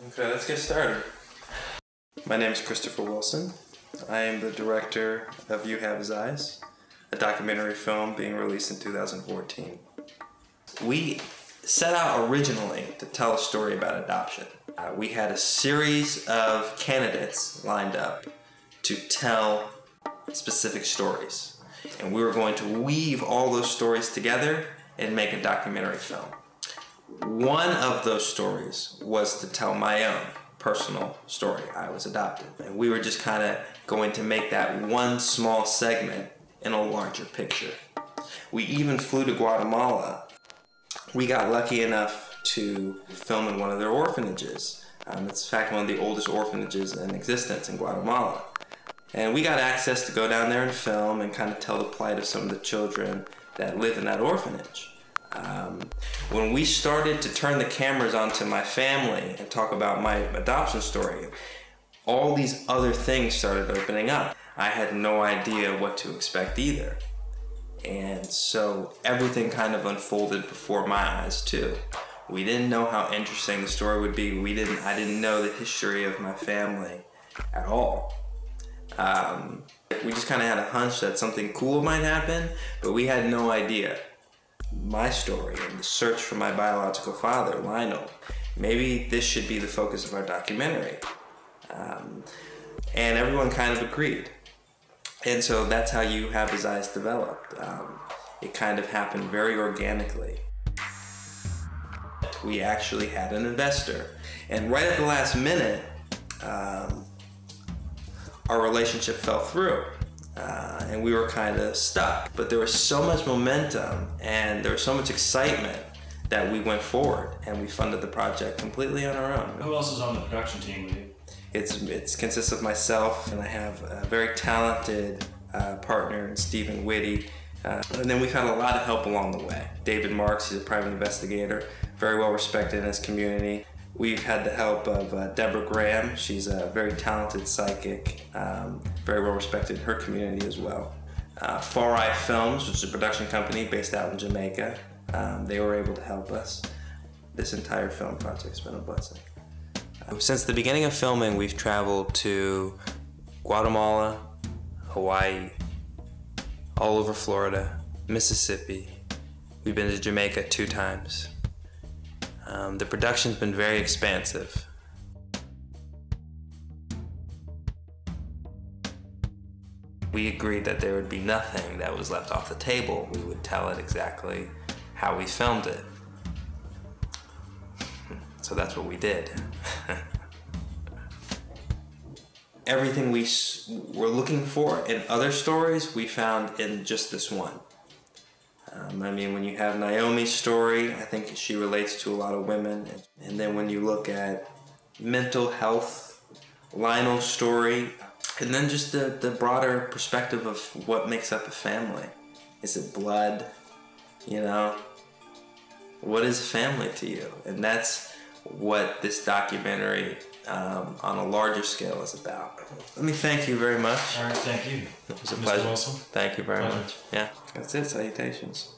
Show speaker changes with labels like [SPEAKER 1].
[SPEAKER 1] Okay, let's get started. My name is Christopher Wilson. I am the director of You Have His Eyes, a documentary film being released in 2014. We set out originally to tell a story about adoption. We had a series of candidates lined up to tell specific stories. And we were going to weave all those stories together and make a documentary film. One of those stories was to tell my own personal story. I was adopted. And we were just kind of going to make that one small segment in a larger picture. We even flew to Guatemala. We got lucky enough to film in one of their orphanages. It's in fact one of the oldest orphanages in existence in Guatemala. And we got access to go down there and film and kind of tell the plight of some of the children that live in that orphanage. When we started to turn the cameras onto my family and talk about my adoption story, all these other things started opening up. I had no idea what to expect either. And so everything kind of unfolded before my eyes too. We didn't know how interesting the story would be. I didn't know the history of my family at all. We just kind of had a hunch that something cool might happen, but we had no idea. My story and the search for my biological father, Lionel, maybe this should be the focus of our documentary. And everyone kind of agreed. And so that's how You Have His Eyes developed. It kind of happened very organically. We actually had an investor. And right at the last minute, our relationship fell through. And we were kind of stuck. But there was so much momentum and there was so much excitement that we went forward and we funded the project completely on our own.
[SPEAKER 2] Who else is on the production team with you?
[SPEAKER 1] It consists of myself, and I have a very talented partner, Stephen Whitty. And then we've had a lot of help along the way. David Marks, he's a private investigator, very well respected in his community. We've had the help of Deborah Graham. She's a very talented psychic, very well respected in her community as well. Far Eye Films, which is a production company based out in Jamaica, they were able to help us. This entire film project's been a blessing. Since the beginning of filming, we've traveled to Guatemala, Hawaii, all over Florida, Mississippi. We've been to Jamaica 2 times. The production's been very expansive. We agreed that there would be nothing that was left off the table. We would tell it exactly how we filmed it. So that's what we did. Everything we were looking for in other stories, we found in just this one. I mean, when you have Naomi's story, I think she relates to a lot of women. And then when you look at mental health, Lionel's story, and then just the broader perspective of what makes up a family. Is it blood? You know? What is a family to you? And that's what this documentary on a larger scale is about. Let me thank you very much.
[SPEAKER 2] All right, thank you.
[SPEAKER 1] It was a
[SPEAKER 2] Mr.
[SPEAKER 1] pleasure.
[SPEAKER 2] Wilson.
[SPEAKER 1] Thank you very much. Yeah, that's it. Salutations.